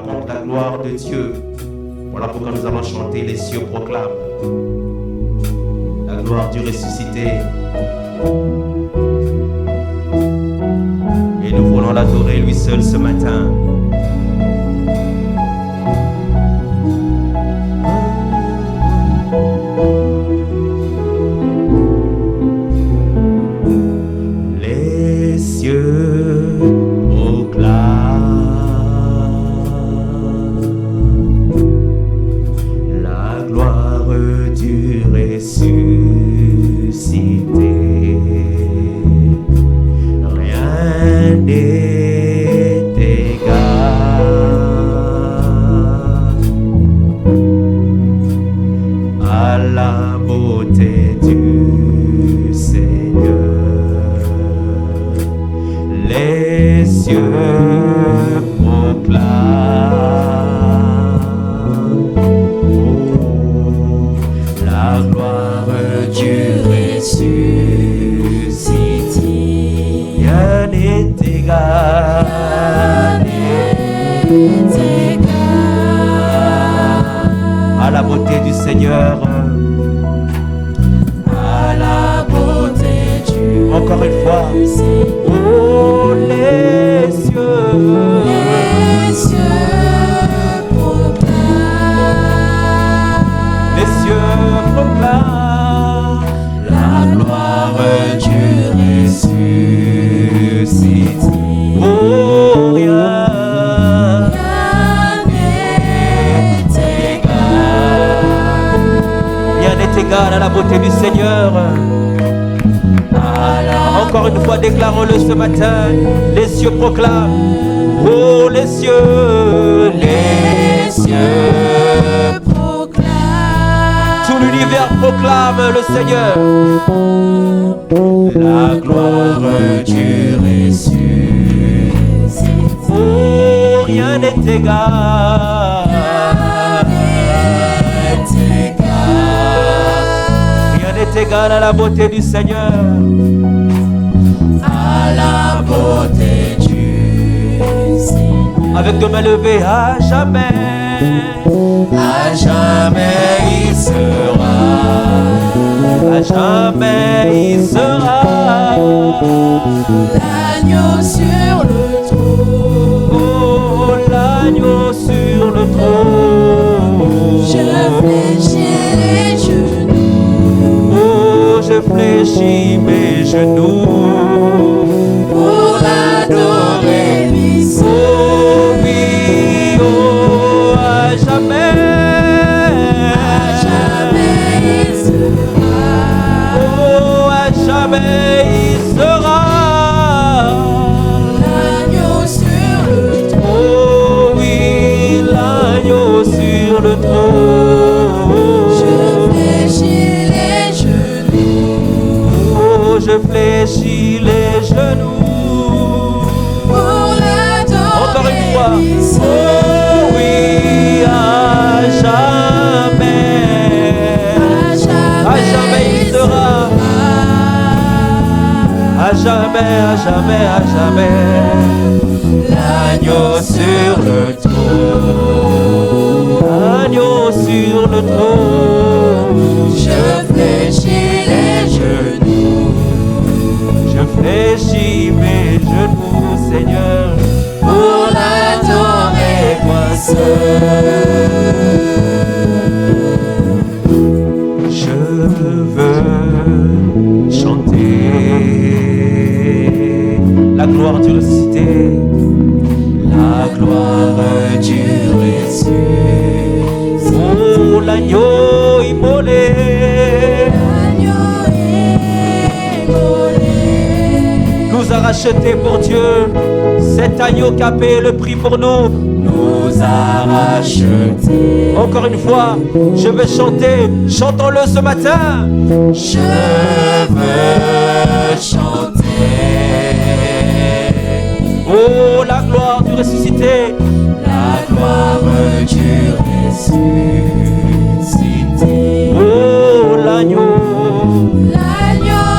rencontre la gloire de Dieu. Voilà pourquoi nous allons chanter les cieux proclament la gloire du ressuscité. Et nous voulons l'adorer lui seul ce matin. Les cieux proclament la gloire du ressuscité. Rien n'est égal à la beauté du Seigneur. Les cieux proclament la gloire du ressuscité. Rien n'est égal à la beauté du Seigneur. À la beauté du Encore une fois. Oh, les cieux proclament les cieux proclament la gloire du ressuscité. oh, rien n'est égal à la beauté du Seigneur. Encore une fois, déclarons-le ce matin. Les cieux proclament. Oh, les cieux proclament. Tout l'univers proclame le Seigneur. La gloire du ressuscité. Oh, rien n'est égal. Rien n'est égal à la beauté du Seigneur. À la beauté du Seigneur. Avec deux mains levées, à jamais il sera. À jamais il sera. L'agneau sur le trône. Oh, l'agneau sur le trône. Je fléchis les genoux. Oh, je fléchis mes genoux pour l'adorer, lui seul. Oh oui, oh, à jamais il sera. Oh, à jamais il sera. L'agneau sur le trône. Oh oui, l'agneau sur le trône. Je fléchis les genoux. Oh, je fléchis les genoux Pour l'adorer. Encore une fois. lui seul. Oh oui, à jamais. À jamais il sera. À jamais, à jamais, à jamais. L'agneau sur le trône. L'agneau sur le trône. Je fléchis les genoux. Je fléchis mes genoux, Seigneur. Pour l'adorer, moi seul. Je veux chanter la gloire du ressuscité. La gloire du ressuscité. Oh, l'agneau immolé. L'agneau immolé. Nous a rachetés pour Dieu. Cet agneau qui a payé le prix pour nous. Nous a rachetés. Encore une fois, je vais chanter. Chantons-le ce matin. Je veux chanter. Oh, la gloire du ressuscité. La gloire du ressuscité. Oh, l'agneau. L'agneau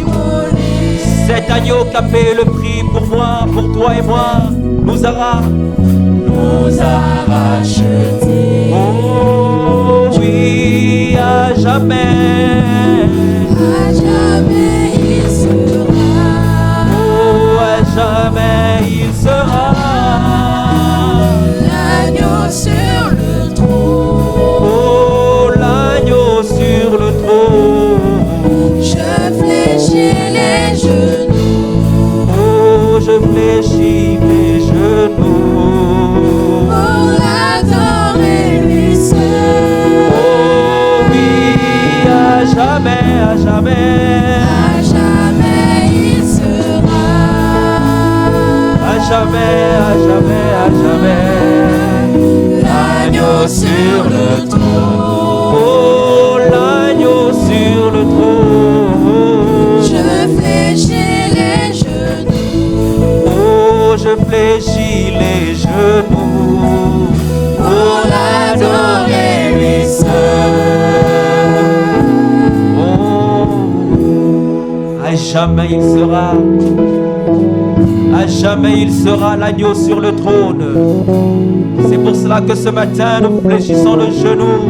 immolé. Cet agneau qui a payé le prix pour moi, pour toi et moi, nous a a rachetés. Oh oui, à jamais. À jamais il sera. Oh, à jamais il sera. L'agneau sur le trône. Oh, l'agneau sur le trône. Je fléchis les genoux. Oh, je fléchis les genoux. Pour l'adorer lui seul. Oh oui, à jamais, à jamais. À jamais il sera. À jamais, à jamais, à jamais. L'agneau sur le trône. Oh, l'agneau sur le trône. Je fléchis les genoux. Oh, je fléchis les genoux. Pour l'adorer lui seul. Oh, à jamais il sera. À jamais il sera l'agneau sur le trône. C'est pour cela que ce matin, nous fléchissons nos genoux,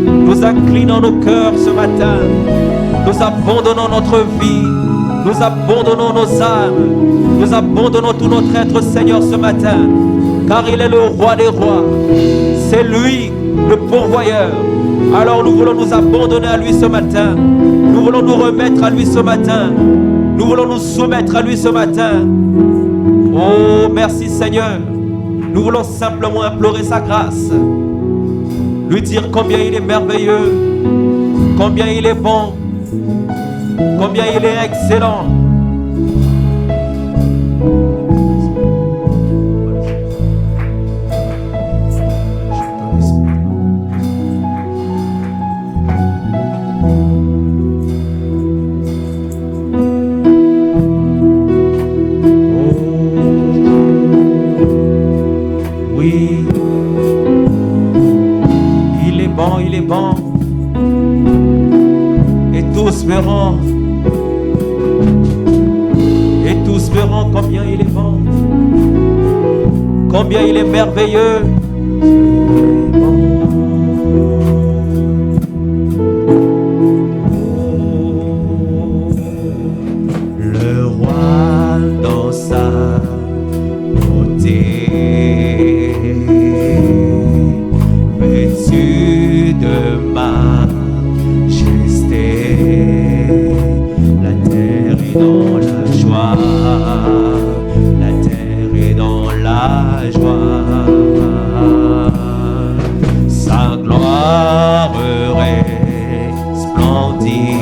nous inclinons nos cœurs ce matin, nous abandonnons notre vie, nous abandonnons nos âmes, nous abandonnons tout notre être, Seigneur, ce matin, car il est le roi des rois, c'est lui le pourvoyeur. Alors nous voulons nous abandonner à lui ce matin, nous voulons nous remettre à lui ce matin, nous voulons nous soumettre à lui ce matin. Oh, merci Seigneur. Nous voulons simplement implorer sa grâce, lui dire combien il est merveilleux, combien il est bon, combien il est excellent. Bon, et tous verront combien il est bon, combien il est merveilleux. Le roi dans sa beauté, vêtu de majesté, la terre est dans la joie, la terre est dans la joie, sa gloire resplendit,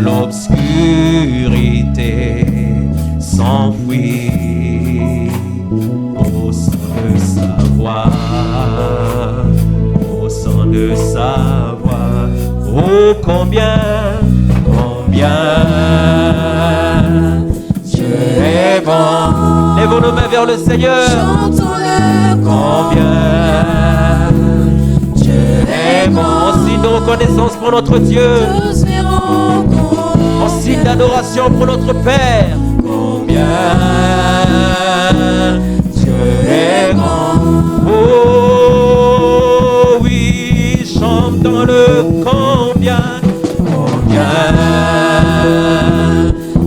l'obscurité s'enfuit au son de sa voix, au son de sa voix. Oh combien Dieu est bon. Lèvons nos mains vers le Seigneur. Chantons-le Combien Dieu est bon. en signe de reconnaissance pour notre Dieu, Tous verront en signe d'adoration pour notre Père. combien Dieu est grand. Oh oui, chantons-le combien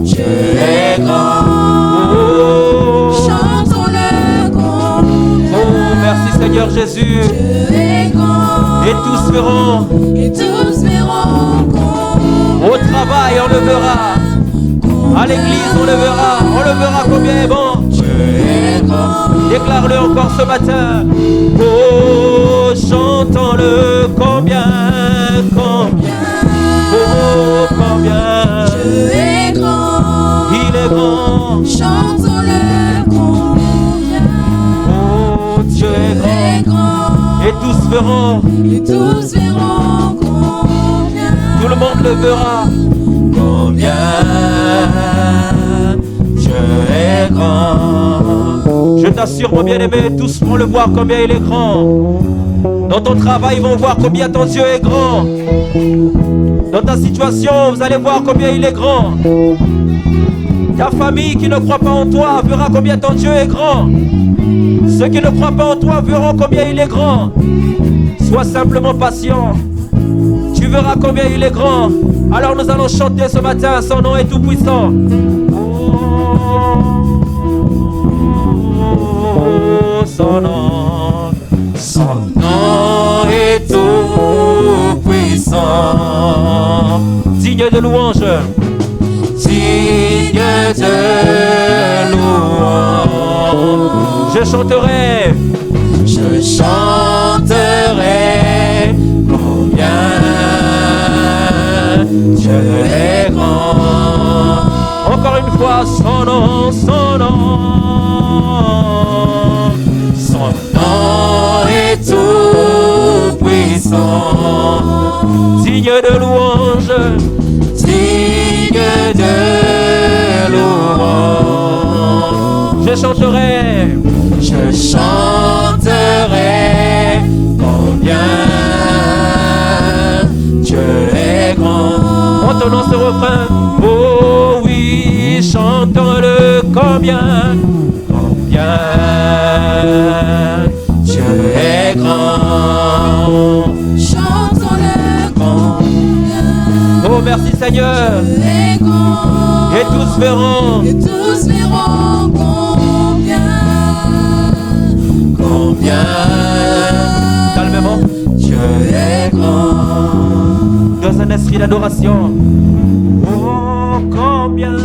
Dieu est grand. Oh, Chantons-le combien oh, merci Seigneur Jésus. Dieu est grand. Et tous verront, Et tous verront combien au travail on le verra, à l'église on le verra combien est bon. Dieu est grand. Déclare-le encore ce matin. Oh, chantons-le combien oh, combien Dieu est grand. il est grand. Chantons-le combien Oh, Dieu est grand. Et tous verront, Et tous verront combien tout le monde le verra. Combien Dieu est grand. Je t'assure, mon bien-aimé, tous vont le voir combien il est grand. Dans ton travail, ils vont voir combien ton Dieu est grand. Dans ta situation, vous allez voir combien il est grand. Ta famille qui ne croit pas en toi verra combien ton Dieu est grand. Ceux qui ne croient pas en toi verront combien il est grand. Sois simplement patient. Tu verras combien il est grand. Alors nous allons chanter ce matin. Son nom est tout puissant. Oh, son nom. Son nom est tout puissant. Digne de louange. Digne de louange. Je chanterai. Je chanterai combien Dieu est grand. Encore une fois, son nom, son nom. Son nom est tout puissant. Digne de louange. Digne de louange. Je chanterai. Je chanterai combien Dieu est grand. Entonnons ce refrain. Oh oui, chantons-le combien. Combien Dieu est grand. Chantons-le combien. Oh merci Seigneur. Dieu est grand. Et tous verront. Et tous verront combien Calmement. Dieu est grand. Dans un esprit d'adoration. Oh combien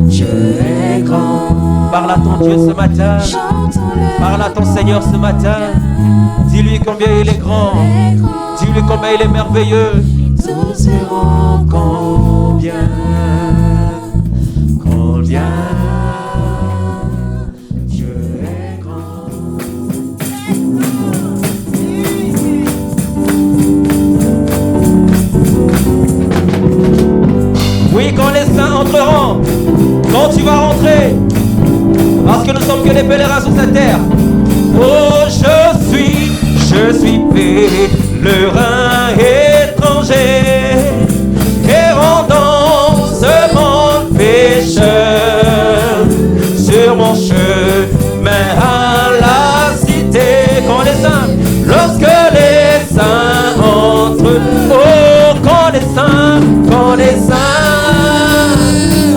Dieu est grand. Parle à ton Dieu ce matin. Parle à ton Seigneur ce matin. Dis-lui combien il est grand. Dis-lui combien il est merveilleux. Tous verront combien Dieu est grand. Oui, quand les saints entreront, quand tu vas rentrer, parce que nous sommes que des pèlerins sur cette terre. Oh, je suis pèlerin étranger, errant dans ce monde pécheur, sur mon chemin à la cité. Quand les saints, lorsque les saints entrent, oh, quand les saints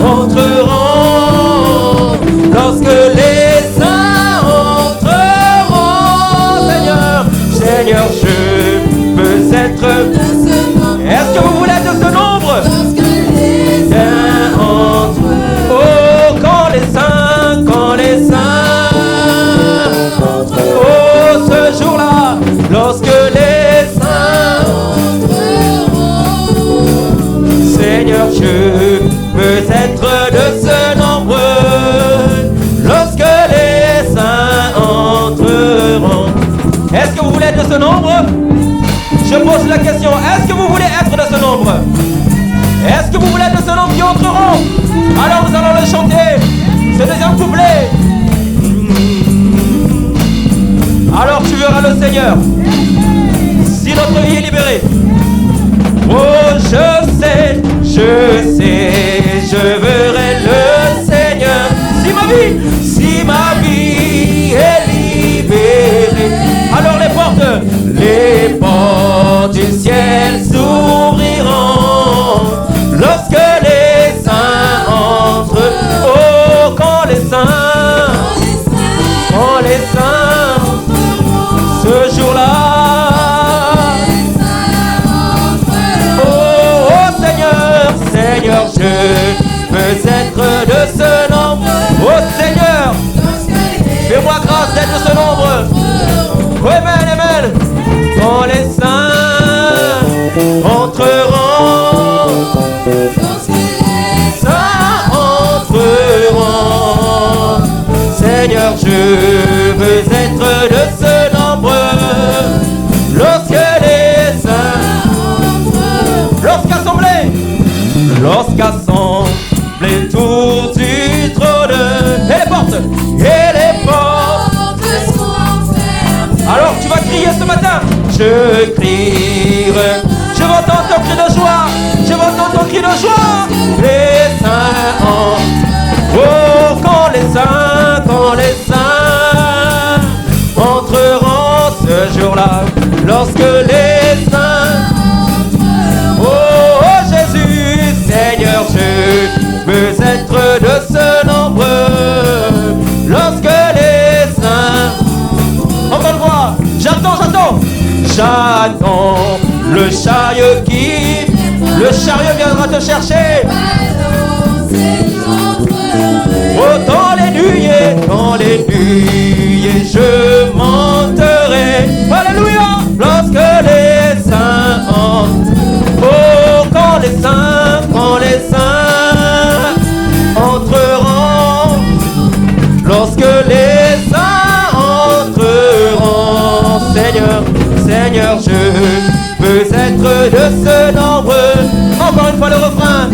entreront, lorsque les saints entreront, Seigneur, je veux être. Est-ce que vous voulez être de ce nombre? Oh, quand les saints, oh, ce jour-là, lorsque les saints, Seigneur, je veux être de ce nombre, lorsque les saints entreront. Est-ce que vous voulez être de ce nombre? Je pose la question, est-ce que vous voulez être de ce nombre? Est-ce que vous voulez être de ce nombre qui entreront? Alors nous allons le chanter, ce deuxième couplet. Alors tu verras le Seigneur, si notre vie est libérée. Oh, je sais, je verrai le Seigneur. Si ma vie est libérée, alors les portes du ciel s'ouvriront. Lorsque les saints entrent, oh, quand les saints, ce jour-là, oh Seigneur, je veux être de ce nombre. Oh Seigneur, fais-moi grâce d'être de ce nombre. Oh, amen, amen. Quand les saints entreront, Seigneur, je veux être de ce nombre. Lorsque les saints, lorsqu'assemblés autour du trône, et les portes sont fermées. Alors tu vas crier ce matin. Je crierai, je vais entendre ton cri de joie, je vais entendre ton cri de joie. Les saints entreront. Oh, quand les saints entreront ce jour-là, lorsque les saints. Oh, Jésus, Seigneur, je veux être de ce nombre. Lorsque les saints. Encore une fois, j'attends. J'attends le chariot le chariot viendra te chercher. Oh, dans les nuées, je monterai. Alléluia. Lorsque les saints entrent. Oh, quand les saints entreront. Lorsque les saints entreront. Seigneur, je veux être de ce nombre. Encore une fois le refrain.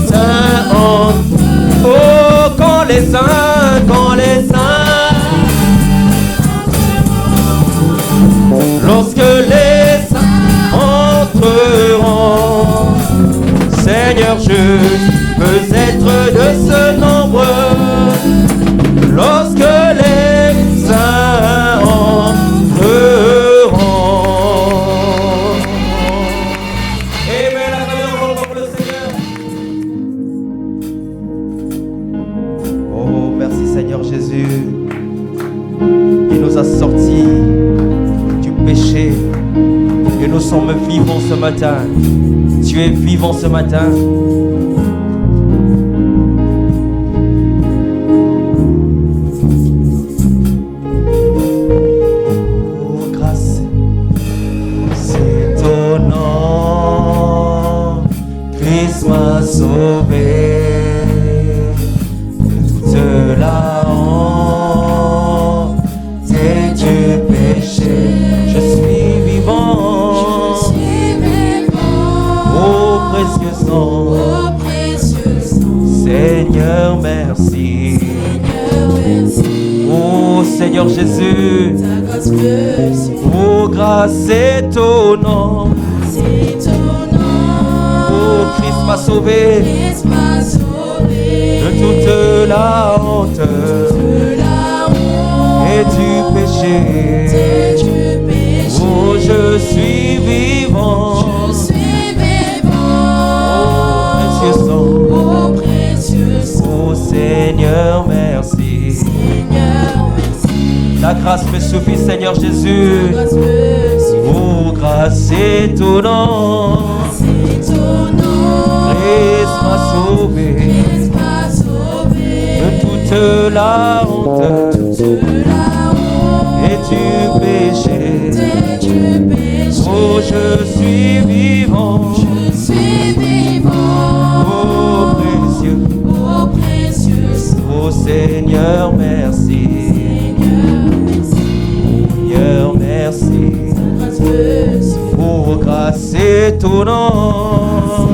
Saints entrent. Oh, quand les saints lorsque les saints entreront. Seigneur, je veux être de ce nombre. Lorsque les saints entreront. Amen, la gloire pour le Seigneur. Oh, merci Seigneur Jésus. Il nous a sortis du péché et nous sommes vivants ce matin. Tu es vivant ce matin. Oh, grâce, c'est ton nom. Christ m'a sauvé. Toute la honte et du péché. Je suis vivant. Oh, précieux sang. Seigneur, merci. Oh, Seigneur Jésus. Oh, grâce étonnante. Oh, Christ m'a sauvé de toute la honte et du péché. Oh, je suis vivant. Oh, précieux sang. Oh, Seigneur, merci. Ta grâce me suffit, Seigneur Jésus. Oh, grâce étonnante. Christ m'a sauvé de toute la honte et du péché. Oh, je suis vivant. Oh, précieux. Oh, Seigneur, merci. Seigneur, merci. Oh, grâce étonnante.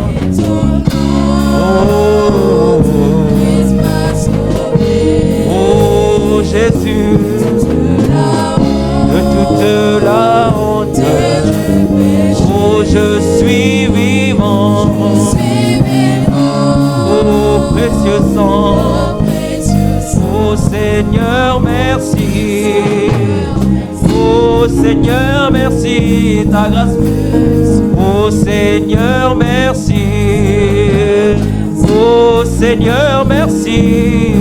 Oh, Jésus, de toute la honte. Oh, je suis vivant. Oh, précieux sang. Oh, Seigneur, merci. Oh, Seigneur, merci. Ta grâce. Oh, Seigneur, merci. Oh, Seigneur, merci.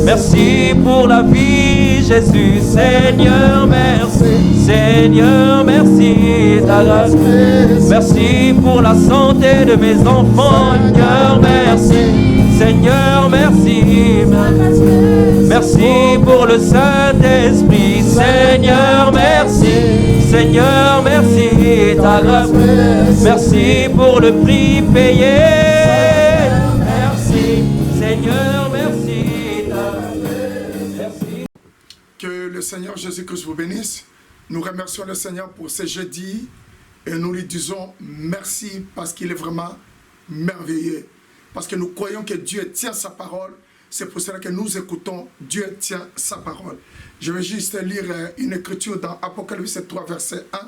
Merci pour la vie, Jésus. Seigneur, merci. Seigneur, merci. Ta grâce. Merci pour la santé de mes enfants. Seigneur, merci. Seigneur, merci. Merci pour le Saint-Esprit. Seigneur, merci. Seigneur, merci. Ta grâce. Merci pour le prix payé. Merci. Seigneur, merci. Merci. Que le Seigneur Jésus-Christ vous bénisse. Nous remercions le Seigneur pour ce jeudi et nous lui disons merci parce qu'il est vraiment merveilleux. Parce que nous croyons que Dieu tient sa parole. C'est pour cela que nous écoutons. Dieu tient sa parole. Je vais juste lire une écriture dans Apocalypse 3, verset 1.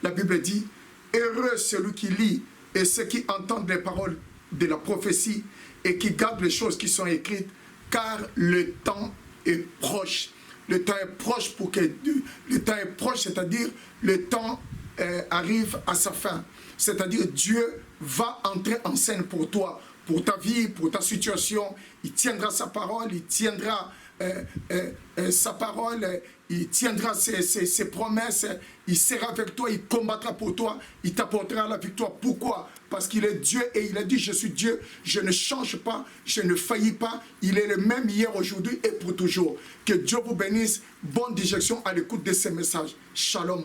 La Bible dit « Heureux celui qui lit et ceux qui entendent les paroles de la prophétie et qui gardent les choses qui sont écrites, car le temps est proche. Le temps est proche le temps est proche, c'est-à-dire le temps arrive à sa fin. C'est-à-dire Dieu va entrer en scène pour toi, pour ta vie, pour ta situation. Il tiendra sa parole, il tiendra sa parole, il tiendra ses promesses, il sera avec toi, il combattra pour toi, il t'apportera la victoire. Pourquoi? Parce qu'il est Dieu et il a dit, je suis Dieu, je ne change pas, je ne faillis pas, il est le même hier, aujourd'hui et pour toujours. Que Dieu vous bénisse, bonne digestion à l'écoute de ces messages. Shalom,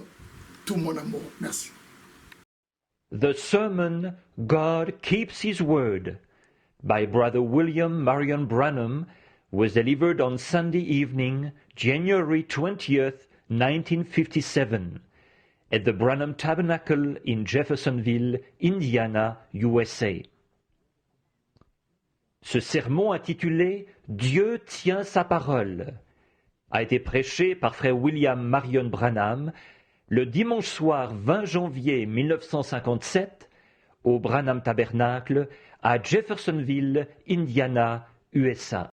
tout mon amour. Merci. The sermon, God Keeps His Word, by Brother William Marion Branham, was delivered on Sunday evening, January 20th, 1957, at the Branham Tabernacle in Jeffersonville, Indiana, USA. Ce sermon intitulé « Dieu tient sa parole » a été prêché par frère William Marion Branham le dimanche soir 20 janvier 1957 au Branham Tabernacle à Jeffersonville, Indiana, USA.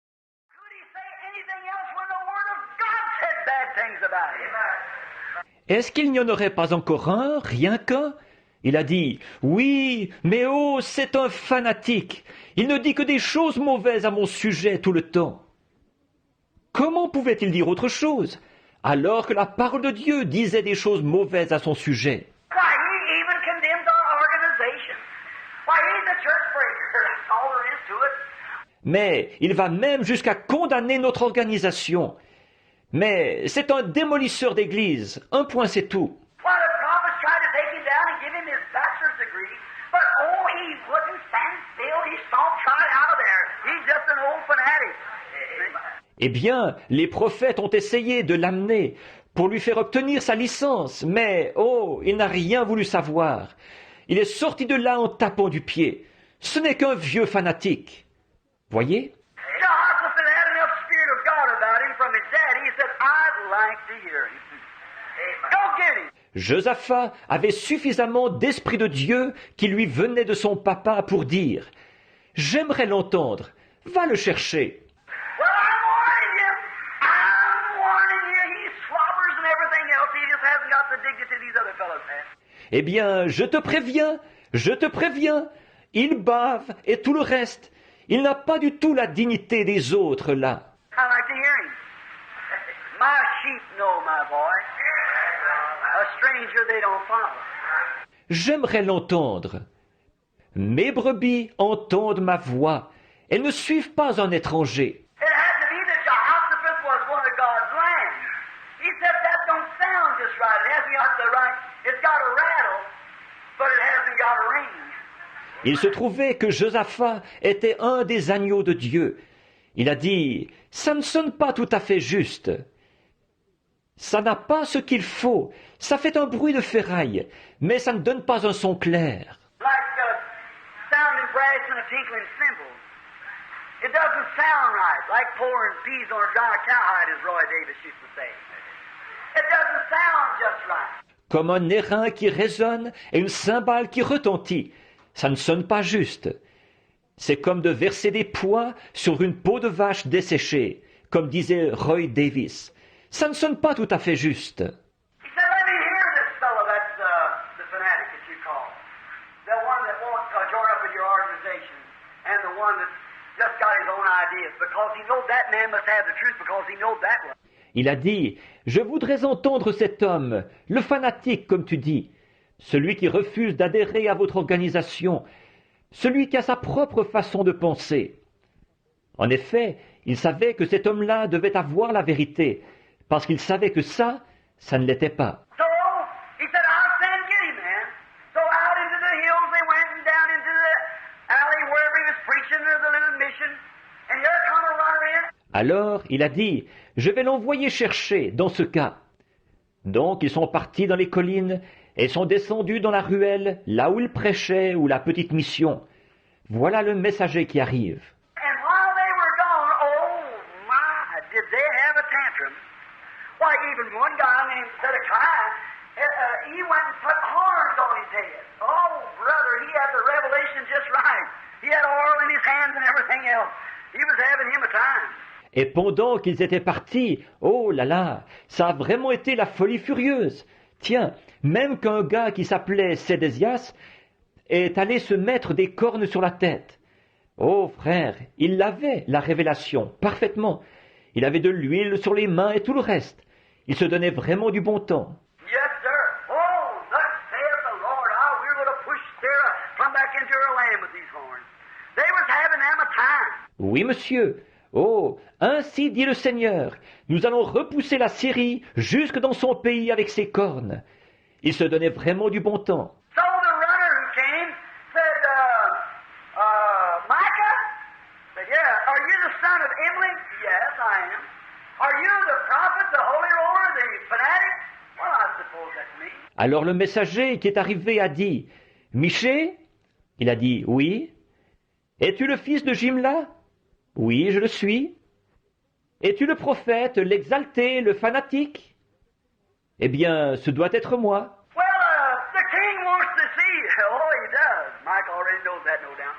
Est-ce qu'il n'y en aurait pas encore un, rien qu'un? Il a dit, oui, mais oh, c'est un fanatique. Il ne dit que des choses mauvaises à mon sujet tout le temps. Comment pouvait-il dire autre chose, alors que la parole de Dieu disait des choses mauvaises à son sujet? Mais il va même jusqu'à condamner notre organisation. Mais c'est un démolisseur d'église. Un point, c'est tout. Eh bien, les prophètes ont essayé de l'amener pour lui faire obtenir sa licence, mais oh, il n'a rien voulu savoir. Il est sorti de là en tapant du pied. Ce n'est qu'un vieux fanatique. Voyez? Josaphat avait suffisamment d'esprit de Dieu qui lui venait de son papa pour dire « J'aimerais l'entendre, va le chercher ». Eh bien, je te préviens, il bave et tout le reste. Il n'a pas du tout la dignité des autres là. J'aimerais l'entendre. Mes brebis entendent ma voix. Elles ne suivent pas un étranger. Il se trouvait que Josaphat était un des agneaux de Dieu. Il a dit, ça ne sonne pas tout à fait juste. Ça n'a pas ce qu'il faut. Ça fait un bruit de ferraille, mais ça ne donne pas un son clair. Comme un airain qui résonne et une cymbale qui retentit. Ça ne sonne pas juste. C'est comme de verser des pois sur une peau de vache desséchée, comme disait Roy Davis. Ça ne sonne pas tout à fait juste. Il a dit, je voudrais entendre cet homme, le fanatique comme tu dis, celui qui refuse d'adhérer à votre organisation, celui qui a sa propre façon de penser. En effet, il savait que cet homme-là devait avoir la vérité, parce qu'il savait que ça ne l'était pas. Alors, il a dit, je vais l'envoyer chercher dans ce cas. Donc, ils sont partis dans les collines et sont descendus dans la ruelle, là où il prêchait, ou la petite mission. Voilà le messager qui arrive. he went and put horns on his head. Oh, brother, he had the revelation just right. He had oil in his hands and everything else. He was having him a time. Et pendant qu'ils étaient partis, oh là là, ça a vraiment été la folie furieuse. Tiens, même qu'un gars qui s'appelait Sédésias est allé se mettre des cornes sur la tête. Oh frère, il avait la révélation, parfaitement. Il avait de l'huile sur les mains et tout le reste. Il se donnait vraiment du bon temps. Yes, sir. Oh, thus saith the Lord, we're going to push Sarah from back into her land with these horns. They was having them a time. Oui, monsieur. Oh, ainsi dit le Seigneur, nous allons repousser la Syrie jusque dans son pays avec ses cornes. Il se donnait vraiment du bon temps. So the runner who came said, Micah? Said, yeah. Are you the son of Emily? Yes, I am. Are you the prophet, the holy roller, the fanatic? Well, I suppose that's me. Alors le messager qui est arrivé a dit, Michée? Il a dit, oui. Es-tu le fils de Jimla? Oui, je le suis. Es-tu le prophète, l'exalté, le fanatique? Eh bien, ce doit être moi. Well, the king wants to see. Oh, he does. Mike already knows that, no doubt.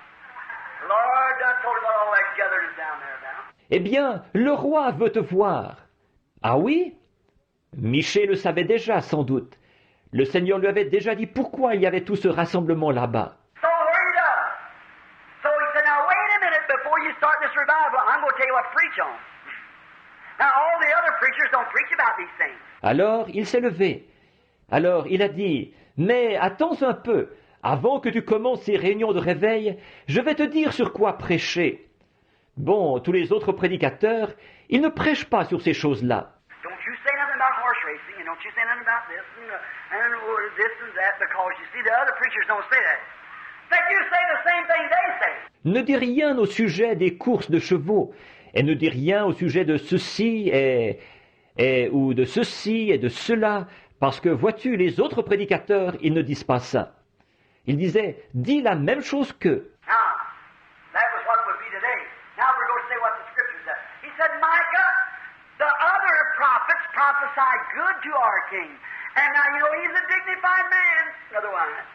The Lord done told him all that gathering down there now. Eh bien, le roi veut te voir. Ah oui? Michée le savait déjà, sans doute. Le Seigneur lui avait déjà dit pourquoi il y avait tout ce rassemblement là-bas. So hurried up. So he said, now wait a minute before you start this revival. I'm going to tell you what to preach on. Now all the other preachers don't preach about these things. Alors il s'est levé. Alors il a dit, mais attends un peu, avant que tu commences ces réunions de réveil, je vais te dire sur quoi prêcher. Bon, tous les autres prédicateurs, ils ne prêchent pas sur ces choses-là. Don't you say nothing about horse racing, and don't you say nothing about this and this and that, because you see the other preachers don't say that. But you say the same thing they say. Ne dis rien au sujet des courses de chevaux, et ne dis rien au sujet de ceci ou de ceci et de cela, parce que vois-tu, les autres prédicateurs, ils ne disent pas ça. Ils disaient, dis la même chose qu'eux. Now, that was what it would be today. Now we're going to say what the scripture said. He said, Micah, the other prophets prophesied good to our king. And now, you know, he's a dignified man, otherwise.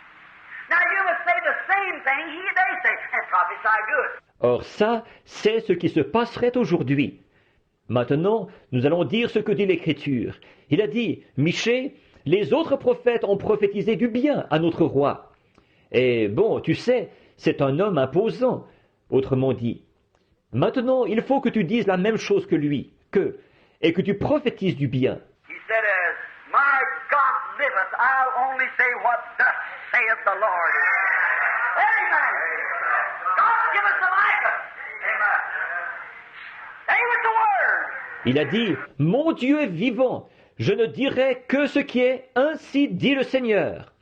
Now you must say the same thing they say, and prophesy good. Or ça, c'est ce qui se passerait aujourd'hui. Maintenant, nous allons dire ce que dit l'Écriture. Il a dit, Michée, les autres prophètes ont prophétisé du bien à notre roi. Et bon, tu sais, c'est un homme imposant, autrement dit. Maintenant, il faut que tu dises la même chose que lui, et que tu prophétises du bien. He said, as my God liveth, I'll only say what thus saith the Lord. Amen. God give us the Micah. Amen. Stay with the word. Il a dit, mon Dieu est vivant, je ne dirai que ce qui est, ainsi dit le Seigneur.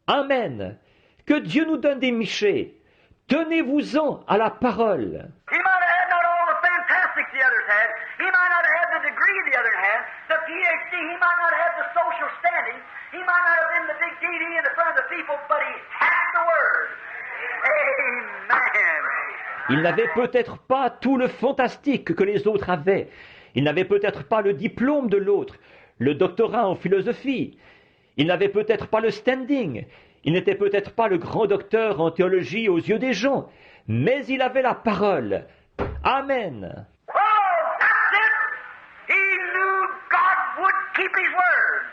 Amen. Que Dieu nous donne des Michées. Tenez-vous-en à la parole. He might have had not all the fantastics the others had. He might not have had the degree the other had, the PhD. He might not have the social standing. He might not have been the big DD in the front of the people, but he had the word. Amen. Il n'avait peut-être pas tout le fantastique que les autres avaient. Il n'avait peut-être pas le diplôme de l'autre, le doctorat en philosophie. Il n'avait peut-être pas le standing. Il n'était peut-être pas le grand docteur en théologie aux yeux des gens. Mais il avait la parole. Amen. Oh, that's it. He knew God would keep his word.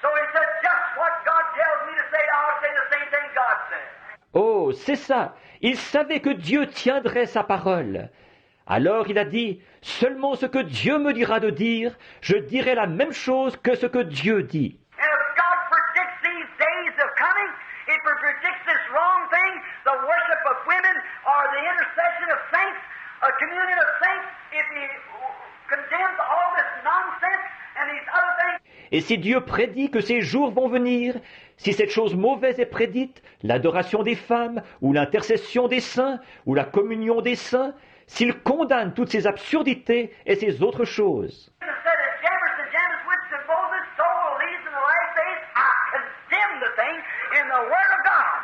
So he said, just what God tells me to say, I'll say the same thing God said. Oh, c'est ça. Il savait que Dieu tiendrait sa parole. Alors il a dit, seulement ce que Dieu me dira de dire, je dirai la même chose que ce que Dieu dit. And if God predicts these days of coming, if He predicts this wrong thing, the worship of women or the intercession of saints, a communion of saints, if He condemns all this nonsense and these other things, Et si Dieu prédit que ces jours vont venir, si cette chose mauvaise est prédite, l'adoration des femmes, ou l'intercession des saints, ou la communion des saints, s'il condamne toutes ces absurdités et ces autres choses. Jesus said, as Jefferson, Janus, Whitson, Moses, so will these in the last days, I condemn the thing in the Word of God.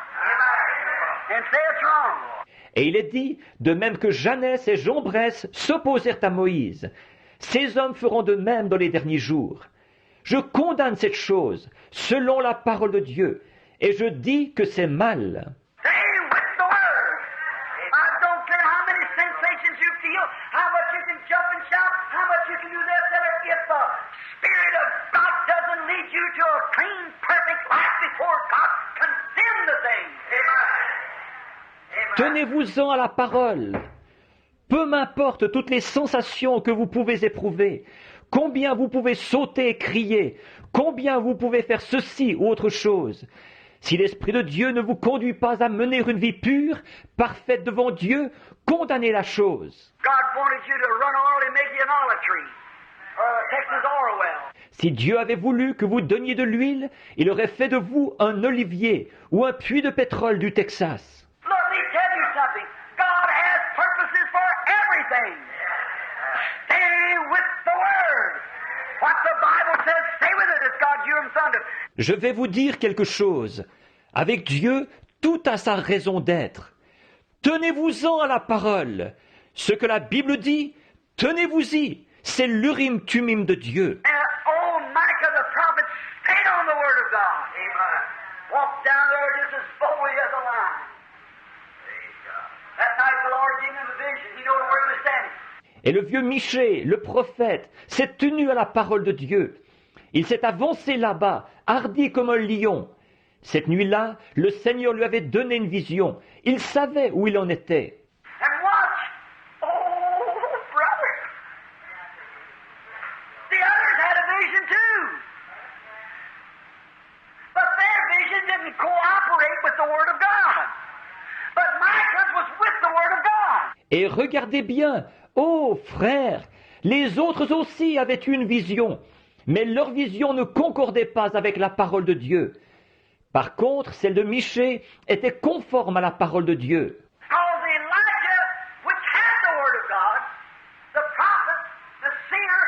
And say it's wrong. Et il est dit, de même que Janès et Jean Bresse s'opposèrent à Moïse, ces hommes feront de même dans les derniers jours. Je condamne cette chose selon la parole de Dieu et je dis que c'est mal. Stay with the Word. I don't care how many sensations you feel, how much you can jump and shout, how much you can do this and that. If the Spirit of God doesn't lead you to a clean, perfect life before God, condemn the thing. Amen. Tenez-vous-en à la parole. Peu m'importe toutes les sensations que vous pouvez éprouver, combien vous pouvez sauter et crier, combien vous pouvez faire ceci ou autre chose. Si l'Esprit de Dieu ne vous conduit pas à mener une vie pure, parfaite devant Dieu, condamnez la chose. God wanted you to run oil and make you an olive tree, or a Texas oil well. Si Dieu avait voulu que vous donniez de l'huile, il aurait fait de vous un olivier ou un puits de pétrole du Texas. Let me tell you something. God has purposes for everything. Stay with the Word. What the Bible says, stay with it. It's God's human thunder. Je vais vous dire quelque chose. Avec Dieu, tout a sa raison d'être. Tenez-vous-en à la parole. Ce que la Bible dit, tenez-vous-y. C'est l'Urim Tumim de Dieu. And old Micah the prophet stayed on the Word of God. Amen. Walked down there just as boldly as a lion. That night the Lord gave him a vision. He knew where he was standing. Et le vieux Michée, le prophète, s'est tenu à la parole de Dieu. Il s'est avancé là-bas, hardi comme un lion. Cette nuit-là, le Seigneur lui avait donné une vision. Il savait où il en était. And watch. Oh, brother. The others had a vision too. But their vision didn't cooperate with the Word of God. But Micah's was with the Word of God. Et regardez bien, ô frères, les autres aussi avaient une vision, mais leur vision ne concordait pas avec la parole de Dieu. Par contre, celle de Michée était conforme à la parole de Dieu. Because Elijah, which had the Word of God, the prophet, the seer,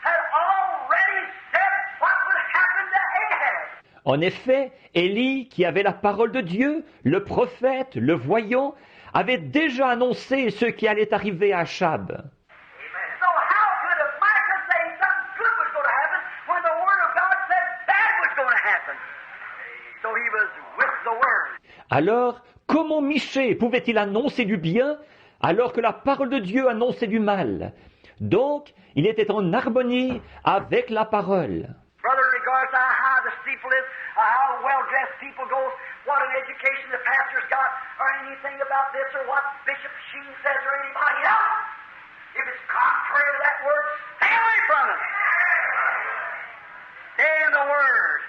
had already said what would happen to Ahab. En effet, Élie, qui avait la parole de Dieu, le prophète, le voyant, avait déjà annoncé ce qui allait arriver à Achab. So how could a Micah say something good was going to happen when the Word of God said bad was going to happen? So he was with the Word. Alors, comment Michée pouvait-il annoncer du bien alors que la parole de Dieu annonçait du mal? Donc, il était en harmonie avec la parole. Brother, regardless of how high the steeple is, or how well-dressed people go, what an education the pastor's got, or anything about this, or what Bishop Sheen says, or anybody else, if it's contrary to that Word, stay away from it. Stay in the Word.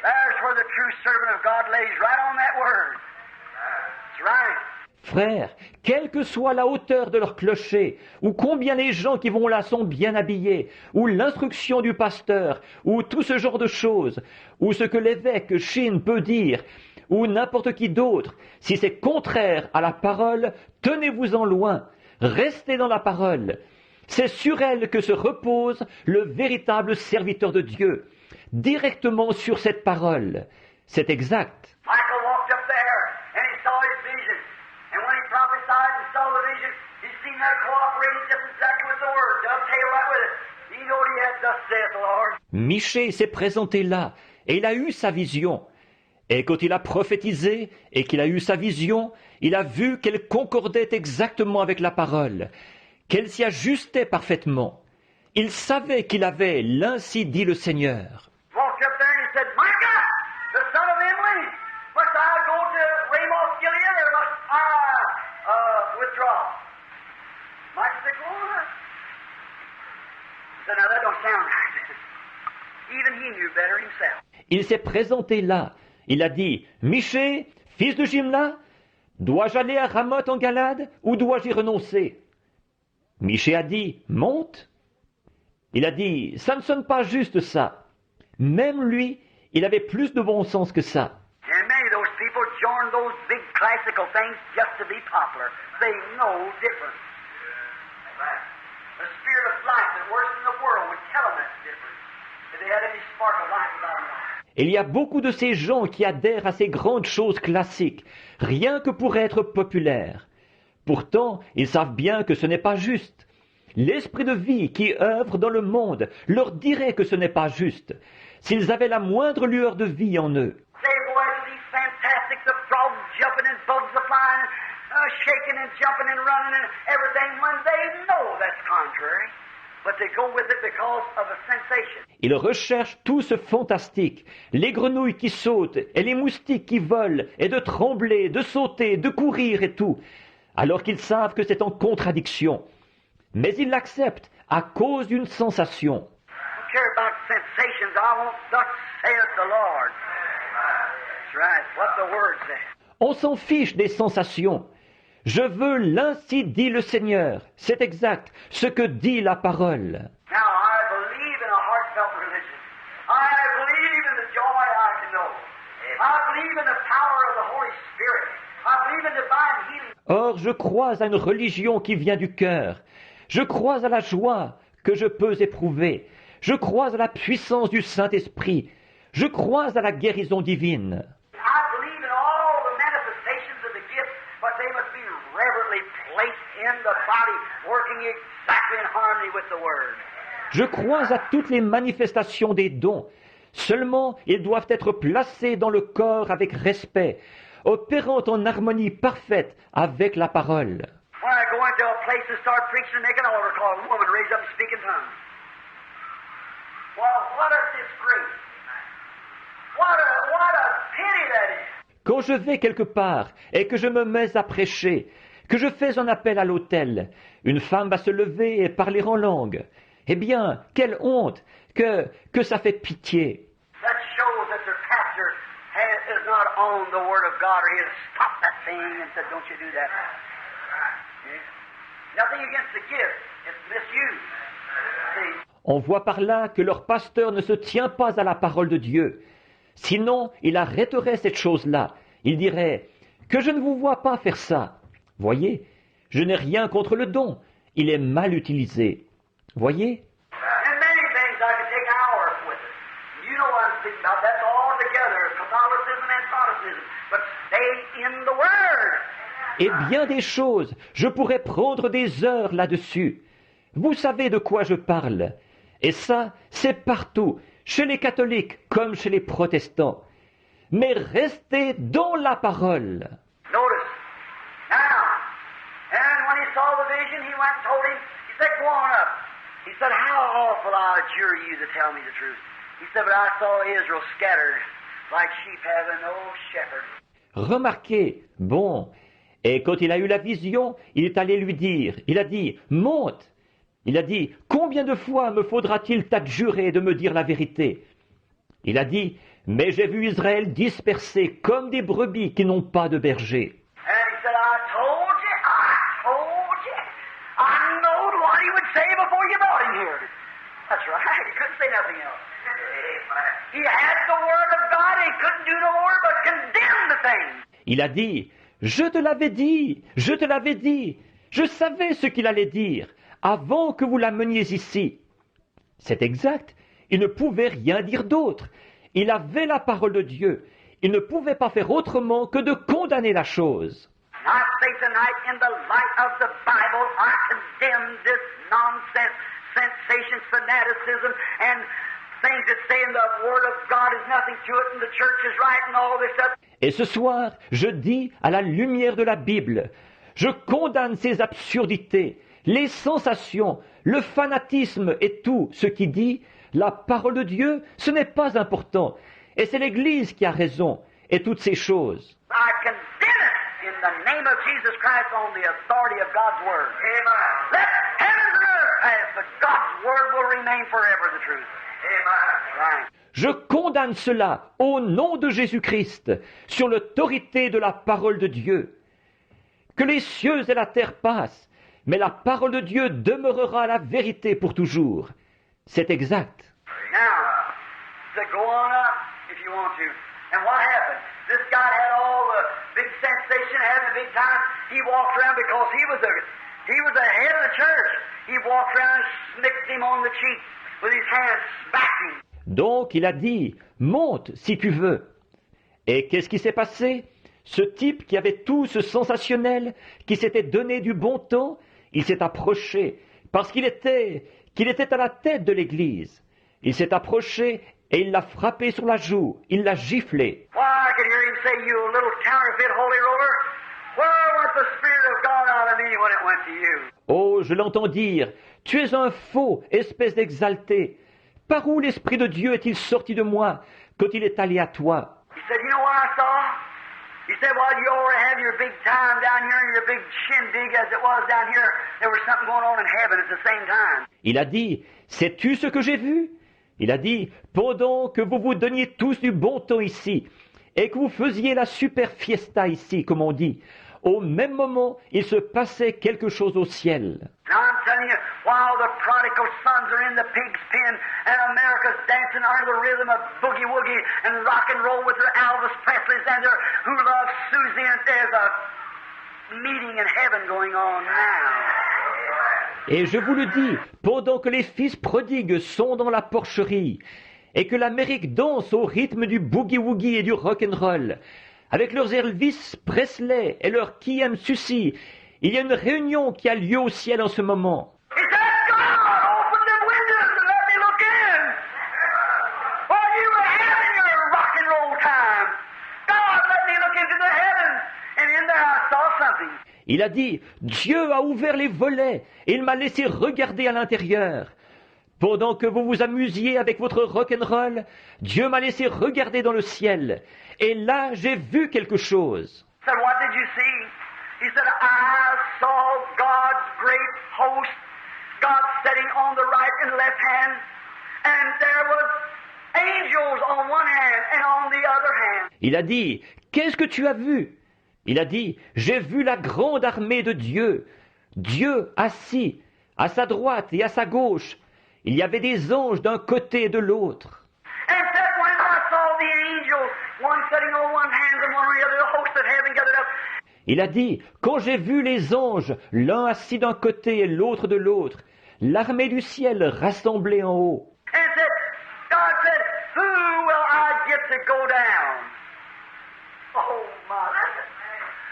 There's where the true servant of God lays, right on that Word. That's right. Frères, quelle que soit la hauteur de leur clocher, ou combien les gens qui vont là sont bien habillés, ou l'instruction du pasteur, ou tout ce genre de choses, ou ce que l'évêque Sheen peut dire, ou n'importe qui d'autre, si c'est contraire à la parole, tenez-vous-en loin, restez dans la parole. C'est sur elle que se repose le véritable serviteur de Dieu, directement sur cette parole. C'est exact. Michael walked up there, and he saw his vision. And when he prophesied and saw the vision, he seen that cooperating just exactly with the Word, dovetail right with it. He knew what he had, thus saith the Lord. Michée s'est présenté là, et il a eu sa vision. Et quand il a prophétisé, et qu'il a eu sa vision, il a vu qu'elle concordait exactement avec la parole, qu'elle s'y ajustait parfaitement. Il savait qu'il avait l'ainsi dit le Seigneur. Walked up there and he said, Micah, the son of Emily, must I go to Ramoth Gilead or must I withdraw? Micah said, go on. He said, now that don't sound right. Even he knew better himself. Il s'est présenté là. Il a dit, Michée, fils de Jimna, dois-je aller à Ramoth en Galade ou dois-je y renoncer? Michée a dit, monte. Il a dit, ça ne sonne pas juste ça. Même lui, il avait plus de bon sens que ça. And many of those people join those big classical things just to be popular. They know different. The spirit of life that works in the world would tell them that's different. If they had any spark of life about them. Et il y a beaucoup de ces gens qui adhèrent à ces grandes choses classiques, rien que pour être populaires. Pourtant, ils savent bien que ce n'est pas juste. L'esprit de vie qui œuvre dans le monde leur dirait que ce n'est pas juste, s'ils avaient la moindre lueur de vie en eux. Say, boy, to these fantastics of frogs jumping and bugs flying, shaking and jumping and running and everything, when they know that's contrary, but they go with it because of a sensation. Ils recherchent tout ce fantastique, les grenouilles qui sautent et les moustiques qui volent, et de trembler, de sauter, de courir et tout, alors qu'ils savent que c'est en contradiction. Mais ils l'acceptent à cause d'une sensation. I don't care about sensations. I want thus saith the Lord. That's right. What the word says. On s'en fiche des sensations. Je veux l'ainsi dit le Seigneur. C'est exact, ce que dit la parole. Now, I believe in a heartfelt religion. I believe in the joy I can know. I believe in the power of the Holy Spirit. I believe in divine healing. Or, je crois à une religion qui vient du cœur. Je crois à la joie que je peux éprouver. Je crois à la puissance du Saint-Esprit. Je crois à la guérison divine. I believe in all the manifestations of the gifts, but they must be reverently placed in the body, working exactly in harmony with the Word. Je crois à toutes les manifestations des dons. Seulement, ils doivent être placés dans le corps avec respect, opérant en harmonie parfaite avec la parole. When I go into a place and start preaching and make an altar call, a woman raise up and speak in tongues. Well, what a disgrace. What a pity that is. Quand je vais quelque part et que je me mets à prêcher, que je fais un appel à l'autel, une femme va se lever et parler en langue. Eh bien, quelle honte, que ça fait pitié. That shows that their pastor is not on the Word of God, or he has stopped that thing and said, don't you do that. Nothing against the gift, it's misused. See? On voit par là que leur pasteur ne se tient pas à la parole de Dieu. Sinon, il arrêterait cette chose-là. Il dirait que je ne vous vois pas faire ça. Voyez, je n'ai rien contre le don. Il est mal utilisé. Voyez? And many things I could take hours with it. You know what I'm speaking about. That's all together, Catholicism and Protestantism. But stay in the Word. Et bien des choses, je pourrais prendre des heures là-dessus. Vous savez de quoi je parle. Et ça, c'est partout, chez les catholiques comme chez les protestants. Mais restez dans la parole. Notice. Now, and when he saw the vision, he went and told him, he said, go on up. He said, how awful I adjure you to tell me the truth. He said, but I saw Israel scattered like sheep having no shepherd. Remarquez, bon, et quand il a eu la vision, il est allé lui dire, il a dit, monte. Il a dit, combien de fois me faudra-t-il t'adjurer de me dire la vérité? Il a dit, mais j'ai vu Israël dispersé comme des brebis qui n'ont pas de berger. And he said, I told you. I knowed what he would say before you brought him here. That's right. He couldn't say nothing else. He had the Word of God. He couldn't do no more but condemn the thing. Il a dit, je te l'avais dit, je savais ce qu'il allait dire, avant que vous l'ameniez ici. C'est exact, il ne pouvait rien dire d'autre. Il avait la parole de Dieu. Il ne pouvait pas faire autrement que de condamner la chose. I say tonight, in the light of the Bible, I condemn this nonsense, sensation, fanaticism, and things that say in the Word of God is nothing to it, and the church is right, and all this stuff. Et ce soir, je dis à la lumière de la Bible, je condamne ces absurdités, les sensations, le fanatisme et tout ce qui dit, la parole de Dieu, ce n'est pas important. Et c'est l'Église qui a raison, et toutes ces choses. I condemn it in the name of Jesus Christ on the authority of God's Word. Amen. Let heaven and earth pass, but God's Word will remain forever the truth. Amen. Right. Je condamne cela au nom de Jésus-Christ, sur l'autorité de la parole de Dieu. Que les cieux et la terre passent, mais la parole de Dieu demeurera la vérité pour toujours. C'est exact. Now, so go on up if you want to. And what happened? This guy had all the big sensation, having a big time. He walked around because he was the head of the church. He walked around and smacked him on the cheek with his hands, smacked him. Donc il a dit, monte si tu veux. Et qu'est-ce qui s'est passé? Ce type qui avait tout ce sensationnel, qui s'était donné du bon temps, il s'est approché, parce qu'il était à la tête de l'Église. Il s'est approché et il l'a frappé sur la joue, il l'a giflé. Why, I could hear him say, "You little counterfeit holy roller, where went the Spirit of God out of me when it went to you?" Oh, je l'entends dire, tu es un faux, espèce d'exalté. Par où l'Esprit de Dieu est-il sorti de moi quand il est allé à toi? He said, "You know what I saw?" He said, "While you already have your big time down here and your big shindig as it was down here, there was something going on in heaven at the same time." Il a dit, sais-tu ce que j'ai vu? Il a dit, pendant que vous vous donniez tous du bon temps ici, et que vous faisiez la super fiesta ici, comme on dit, au même moment, il se passait quelque chose au ciel. Now I'm telling you, while the prodigal sons are in the pig's pen and America's dancing under the rhythm of boogie woogie and rock and roll with their Elvis Presleys and their Who Loves Susie, and there's a meeting in heaven going on now. Et je vous le dis, pendant que les fils prodigues sont dans la porcherie, et que l'Amérique danse au rythme du boogie-woogie et du rock'n'roll, avec leurs Elvis Presley et leurs Kiem Susi, il y a une réunion qui a lieu au ciel en ce moment. He said, "God, open them windows and let me look in. While you were having your rock and roll time, God, let me look into the heavens." And in there I saw something. Il a dit, Dieu a ouvert les volets et il m'a laissé regarder à l'intérieur. Pendant que vous vous amusiez avec votre rock'n'roll, Dieu m'a laissé regarder dans le ciel. Et là, j'ai vu quelque chose. He said, "What did you see?" He said, "I saw God's great host, God sitting on the right and left hand, and there was angels on one hand and on the other hand." Il a dit, qu'est-ce que tu as vu? Il a dit, j'ai vu la grande armée de Dieu. Dieu assis, à sa droite et à sa gauche. Il y avait des anges d'un côté et de l'autre. And said, "When I saw the angels, one sitting on one hand and one on the other, the host of heaven gathered up." Il a dit, quand j'ai vu les anges, l'un assis d'un côté et l'autre de l'autre, l'armée du ciel rassemblée en haut. And said, God said, "Who will I get to go down?" Oh my!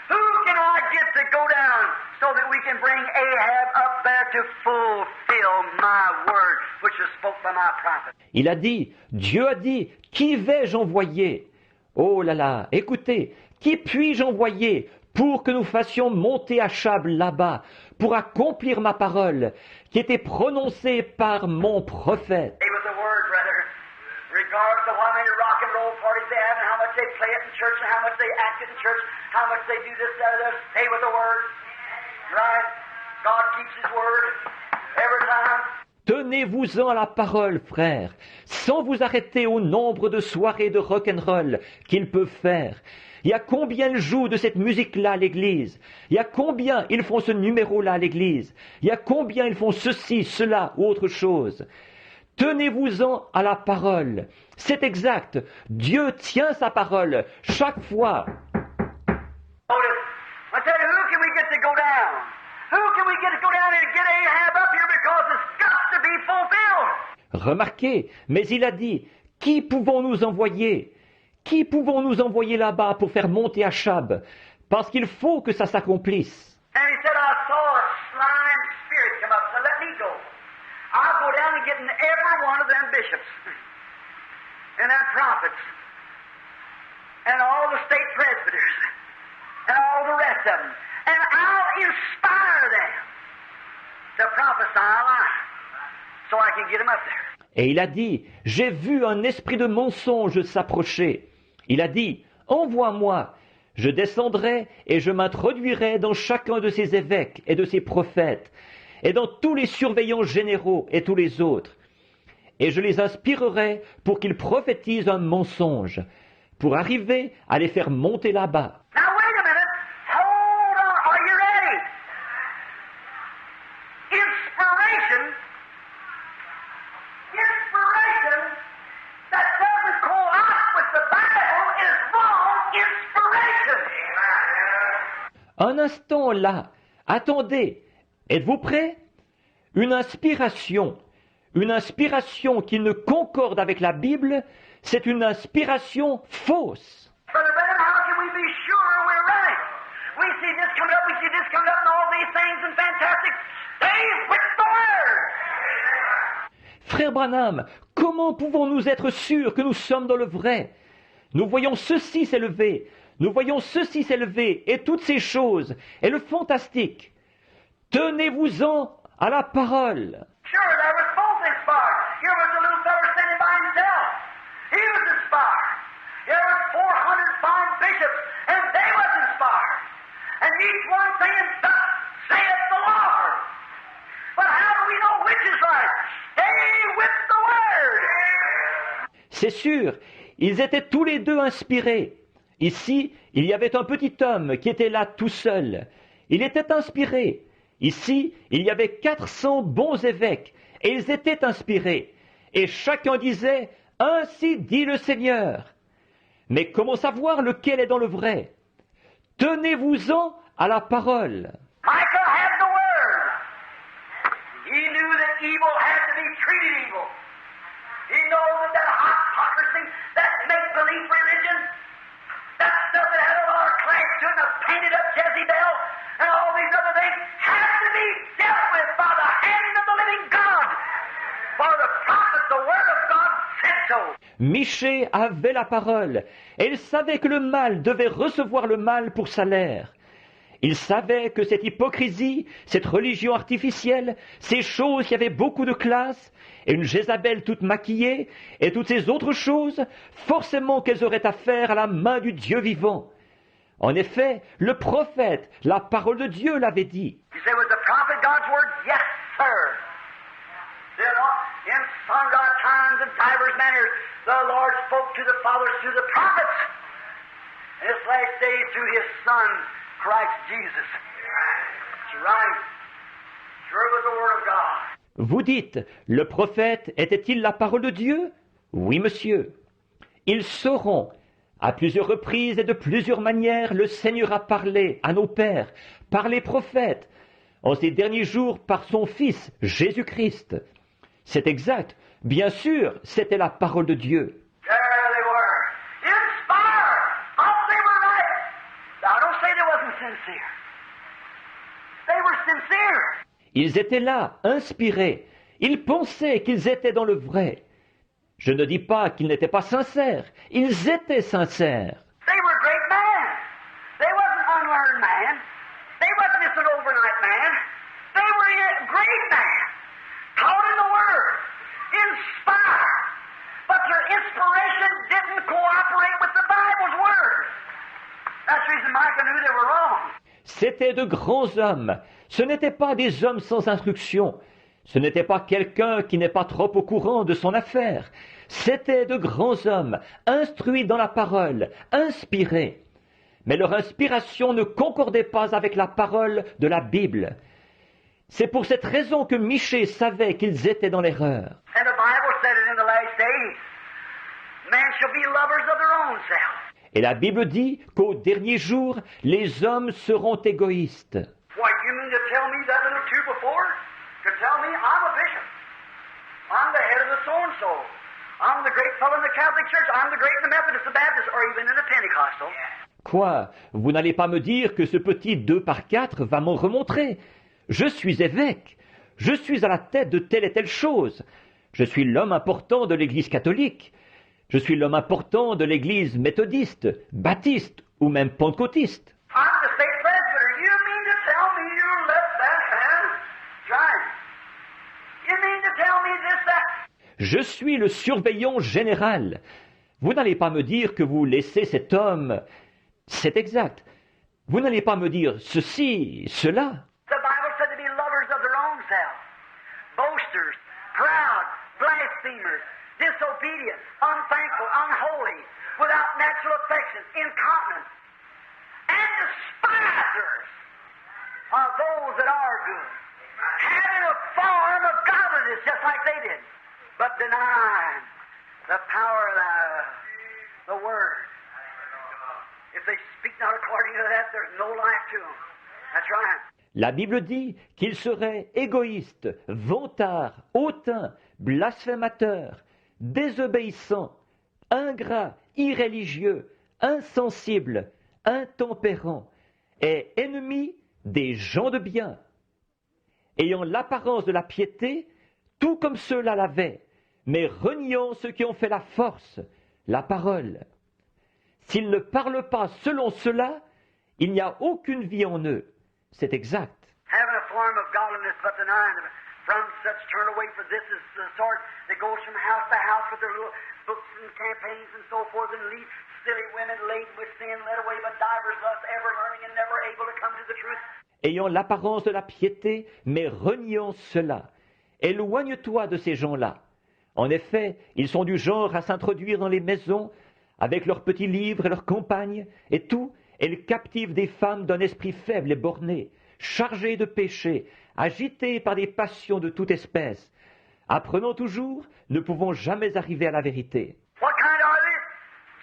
Who can I get to go down so that we can bring Ahab up there to fulfill my word, which was spoke by my prophet? Il a dit, Dieu a dit, qui vais-je envoyer? Oh là là, écoutez, qui puis-je envoyer pour que nous fassions monter Achab là-bas, pour accomplir ma parole, qui était prononcée par mon prophète? Stay with the word, brother. Regardless of how many rock and roll parties they have and how much they play it in church and how much they act it in church, how much they do this, that, or that, stay with the word. Right? God keeps his word every time. Tenez-vous-en à la parole, frère, sans vous arrêter au nombre de soirées de rock'n'roll qu'ils peuvent faire. Il y a combien ils jouent de cette musique-là à l'église? Il y a combien ils font ce numéro-là à l'église? Il y a combien ils font ceci, cela ou autre chose? Tenez-vous-en à la parole. C'est exact. Dieu tient sa parole chaque fois. Notice, I tell you, who can we get to go down? Who can we get to go down and get Ahab up here because it's got to be fulfilled? Remarquez, mais il a dit, qui pouvons-nous envoyer? Qui pouvons-nous envoyer là-bas pour faire monter Achab? Parce qu'il faut que ça s'accomplisse. And he said, "I saw a slime spirit come up, so let me go. I'll go down and get in every one of them bishops and them prophets and all the state presbyters and all the rest of them. And I'll inspire them to prophesy a lie so I can get them up there." Et il a dit, j'ai vu un esprit de mensonge s'approcher. Il a dit, envoie-moi, je descendrai et je m'introduirai dans chacun de ces évêques et de ces prophètes, et dans tous les surveillants généraux et tous les autres. Et je les inspirerai pour qu'ils prophétisent un mensonge, pour arriver à les faire monter là-bas. Now wait a minute. Hold on. Are you ready? Inspiration that doesn't co-opt with the Bible is wrong inspiration. Un instant là, attendez, êtes-vous prêts? Une inspiration qui ne concorde avec la Bible, c'est une inspiration fausse. Brother Branham, how can we be sure we're right? We see this coming up, we see this coming up, and all these things and fantastic. Stay with the Word. Frère Branham, comment pouvons-nous être sûrs que nous sommes dans le vrai? Nous voyons ceci s'élever, nous voyons ceci s'élever, et toutes ces choses, et le fantastique. Tenez-vous-en à la parole. Sure, there was both inspired. Here was a little fellow standing by himself. He was inspired. There was 400 fine bishops, and they was inspired. And each one saying, thus saith the Lord. But how do we know which is right? Stay with the Word. C'est sûr, ils étaient tous les deux inspirés. Ici, il y avait un petit homme qui était là tout seul. Il était inspiré. Ici, il y avait 400 bons évêques, et ils étaient inspirés. Et chacun disait, « Ainsi dit le Seigneur ». Mais comment savoir lequel est dans le vrai? Tenez-vous-en à la parole. Micah had the Word. He knew that evil had to be treated evil. He knows that hypocrisy, that make-believe religion, that stuff that had a lot of class to it and a painted up Jezebel, and all these other things had to be dealt with by the hand of the living God. For the prophet, the Word of God said so. Michée avait la parole, et il savait que le mal devait recevoir le mal pour salaire. Il savait que cette hypocrisie, cette religion artificielle, ces choses qui avaient beaucoup de classe, et une Jézabel toute maquillée, et toutes ces autres choses, forcément qu'elles auraient affaire à la main du Dieu vivant. En effet, le prophète, la parole de Dieu l'avait dit. You say, was the prophet God's Word? Yes, sir. You know, in sundry times and divers manners, the Lord spoke to the fathers through the prophets. In this last day, through His Son, Christ Jesus. That's right. Sure was the Word of God. Vous dites, le prophète était-il la parole de Dieu? Oui, monsieur. Ils sauront. À plusieurs reprises et de plusieurs manières, le Seigneur a parlé à nos pères, par les prophètes, en ces derniers jours par son Fils, Jésus-Christ. C'est exact. Bien sûr, c'était la parole de Dieu. There they were. Inspired. Thought they were right. Now, don't say they wasn't sincere. They were sincere. Ils étaient là, inspirés. Ils pensaient qu'ils étaient dans le vrai. Je ne dis pas qu'ils n'étaient pas sincères. Ils étaient sincères. They were great men. They wasn't unlearned man. They wasn't just an overnight man. They were a great man. Taught in the Word. Inspired. But their inspiration didn't cooperate with the Bible's Word. That's the reason Micah knew they were wrong. C'étaient de grands hommes. Ce n'étaient pas des hommes sans instruction. Ce n'était pas quelqu'un qui n'est pas trop au courant de son affaire. C'étaient de grands hommes, instruits dans la parole, inspirés. Mais leur inspiration ne concordait pas avec la parole de la Bible. C'est pour cette raison que Michée savait qu'ils étaient dans l'erreur. And the Bible said it in the last days. Men shall be lovers of their own self. Et la Bible dit qu'au dernier jour, les hommes seront égoïstes. What, you mean to tell me that little two before? To tell me I'm a bishop. I'm the head of the so-and-so. I'm the great fellow in the Catholic Church. I'm the great in the Methodist, the Baptist, or even in the Pentecostal. Quoi? Vous n'allez pas me dire que ce petit 2 par 4 va m'en remontrer? Je suis évêque. Je suis à la tête de telle et telle chose. Je suis l'homme important de l'Église catholique. Je suis l'homme important de l'Église méthodiste, baptiste ou même pentecôtiste. I'm the state presbyter. You mean to tell me you let that man drive? You mean to tell me this, that? Je suis le surveillant général. Vous n'allez pas me dire que vous laissez cet homme. C'est exact. Vous n'allez pas me dire ceci, cela. The Bible said to be lovers of their own self, boasters, proud, blasphemers, disobedient, unthankful, unholy, without natural affection, incontinent, and despisers of those that are good, having a form of godliness just like they did, but denying the power of the Word. If they speak not according to that, there's no life to them. That's right. La Bible dit qu'ils seraient égoïstes, vantards, hautains, blasphémateurs, désobéissants, ingrats, irréligieux, insensibles, intempérants, est ennemi des gens de bien, ayant l'apparence de la piété, tout comme ceux-là l'avaient, mais reniant ceux qui ont fait la force, la parole. S'ils ne parlent pas selon cela, il n'y a aucune vie en eux. C'est exact. Having a form of godliness but denying it. From such turn away, for this is the sort that goes from house to house with their little books and campaigns and so forth, and lead silly women laden with sin, led away by divers lusts, ever learning and never able to come to the truth. Ayant l'apparence de la piété, mais reniant cela. Éloigne-toi de ces gens-là. En effet, ils sont du genre à s'introduire dans les maisons avec leurs petits livres et leurs compagnes, et tout, elles captivent des femmes d'un esprit faible et borné, chargées de péché, agitées par des passions de toute espèce. Apprenons toujours, ne pouvons jamais arriver à la vérité. What kind are they?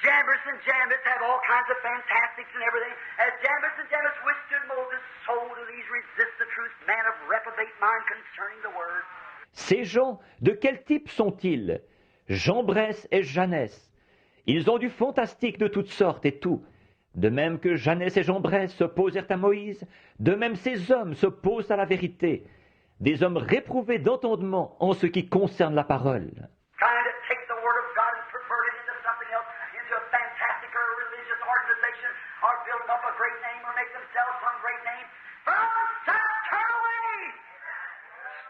Jambres and Jambres have all kinds of fantastics and everything. As Jambres and Jambres withstood Moses, so do these resist the truth, man of reprobate mind concerning the word. Ces gens, de quel type sont-ils? Jambres et Janès. Ils ont du fantastique de toutes sortes et tout. De même que Janès et Jambres s'opposèrent à Moïse, de même ces hommes s'opposent à la vérité. Des hommes réprouvés d'entendement en ce qui concerne la parole. Trying to take the word of God and pervert it into something else, into a fantastic or a religious organization, or build up a great name or make themselves some great name. From such turn away!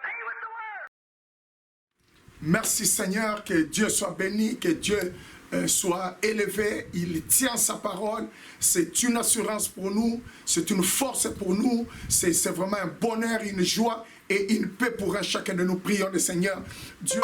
Stay with the word! Merci Seigneur, que Dieu soit béni, que Dieu soit élevé. Il tient sa parole. C'est une assurance pour nous, c'est une force pour nous, c'est vraiment un bonheur, une joie et une paix pour chacun de nous. Prions le Seigneur. Dieu.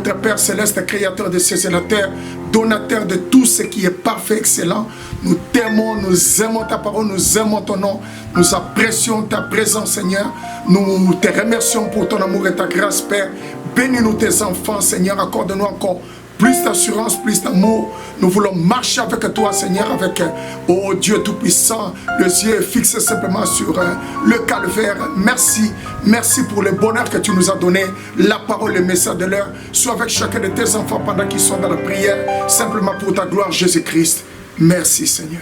notre Père Céleste, Créateur de cieux et de la terre, donateur de tout ce qui est parfait, excellent. Nous t'aimons, nous aimons ta parole, nous aimons ton nom, nous apprécions ta présence, Seigneur. Nous te remercions pour ton amour et ta grâce, Père. Bénis-nous tes enfants, Seigneur, accorde-nous encore plus d'assurance, plus d'amour. Nous voulons marcher avec toi, Seigneur, avec, oh Dieu Tout-Puissant, les yeux fixés simplement sur le calvaire. Merci, merci pour le bonheur que tu nous as donné, la parole, le message de l'heure. Sois avec chacun de tes enfants pendant qu'ils sont dans la prière, simplement pour ta gloire, Jésus-Christ. Merci, Seigneur.